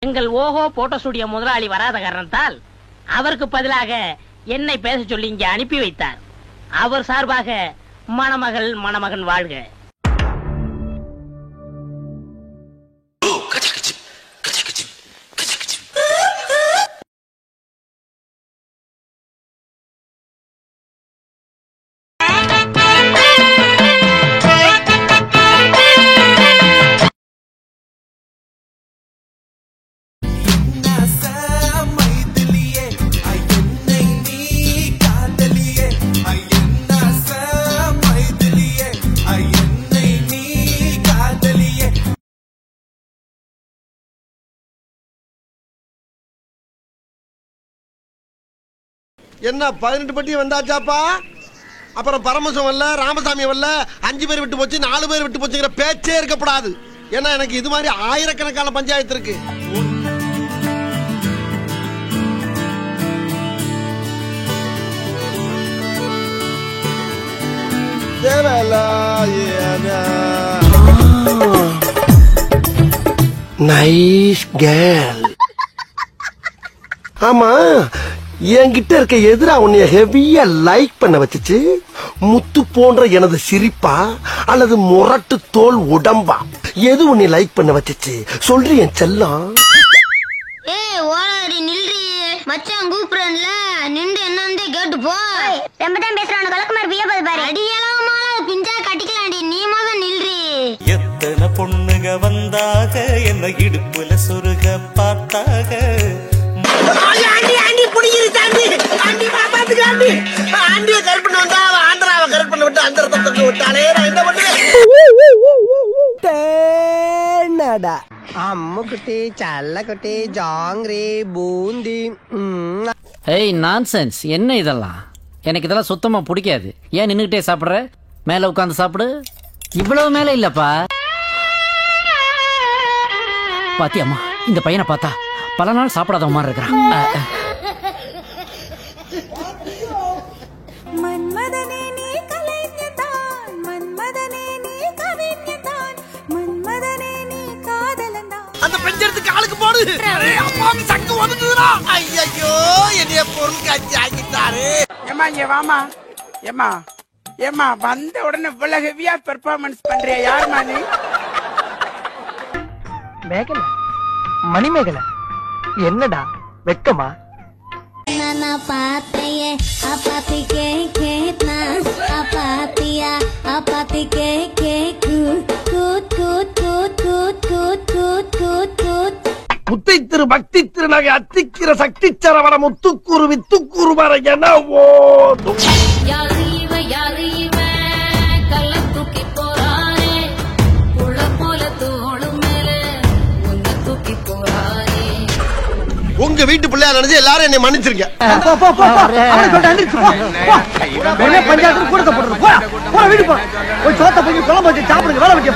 எங்கள் ஓஹோ photo studio முதலாளி வராத காரணத்தால் அவருக்கு பதிலாக என்னை பேச சொல்லி இங்கே அனுப்பி வைத்தார். அவர் சார்பாக மணமகள் மணமகன் வாழ்க. என்ன 18 பட்டி வந்தாச்சாப்பா? அப்புறம் பரமசம் வரல, ராமசாமி வரல, 5 பேர் விட்டு போச்சு, 4 பேர் விட்டு போச்சுங்கிற பேச்சே இருக்கப்படாது. ஏன்னா எனக்கு இது மாதிரி ஆயிரக்கணக்கான பஞ்சாயத்து இருக்கு. Nice girl. ஆமா, என்கிட்ட இருக்க எதிரா உன்னைய ஹெவியா லைக் பண்ண வச்சுச்சு முத்து போன்ற எனது சிரிப்பா அல்லது முரட்டு தோல் உடம்பா? எது உன்னை லைக் பண்ண வச்சுச்சு சொல்றி என் செல்லம். ஏய் ஓடாரி நில்றி மச்சான் கூப்பிடுறேன்ல, நின்று என்னன்னு கேட்டு போ. ரொம்ப தான் பேசுறானே கலக்குமார் வியப்பது பாரு. அடியலாமா பிஞ்சா கட்டிக்கலாண்டி, நீ மொத நில்றி. எத்தனை பொண்ணுங்க வந்தாக என்ன இடுப்புல சொருக பார்த்தாக. ஆண்டி ஆண்டி புடிங்கிரு சாண்டி. ஆண்டி பாப்பாத்துக்கு ஆண்டி. ஆண்டிய கரெக்ட் பண்ண வந்தா ஆந்திராவை கரெக்ட் பண்ண விட்டு அந்த ரத்தத்தை விட்டாலே நான் என்ன பண்ணுவேன்? டேனடா அம்முக்குட்டி சல்லக்குட்டி ஜாங்கிரி பூந்தி. ஏய் நான்சென்ஸ், என்ன இதெல்லாம்? எனக்கு இதெல்லாம் சுத்தமா பிடிக்காது. ஏன் நின்னுகிட்டே சாப்பிடுற? மேல உட்காந்து சாப்பிடு. இவ்வளவு மேல இல்லப்பா. பாத்தியம்மா, இந்த பையனை பார்த்தா பல நாள் சாப்பிடாத மாதிரி இருக்கிறான். மன்மதனே நீ கலைஞதான், மன்மதனே நீ கவிஞதான், மன்மதனே நீ காதலன்தான். அந்த பெஞ்சத்துக்கு ஆளுக்கு போடு. அப்பாவுக்கு சங்கு வந்துடுறா. ஐயோ என்னைய பொருள் காட்சி ஆக்கிட்டாரு. ஏமா இங்க வாமா. ஏமா ஏமா வந்த உடனே இவ்வளவு ஹெவியா பெர்ஃபார்மன்ஸ் பண்றியா? யாருமா நீ? மேகல மணிமேகலை என்னடா வெக்கமா? நானா பாத்தையே அப்பாத்தி கே கேட்னா அப்பாத்தியா அப்பாத்தி கே கே கூட் கூட் கூட் கூட் கூட் கூட் கூட் கூட். முத்தை திரு பக்தி திருநகை அத்திக்கிற சக்தி சரவண முத்துக்குரு வித்துக்குரு வர என ஓடும். யாரு இவ கள்ள தூக்கி போறானே, புள்ள போல தோளு மேல உன்னை தூக்கி போறானே. உங்க வீட்டு பிள்ளையா நினைச்சு எல்லாரும் என்னை மன்னிச்சிருங்க. பஞ்சாயத்து கூட போடுறது. வீடு போ, சோத்த போய் குழம்பு வச்சு சாப்பிடுங்க. வேலை வச்சு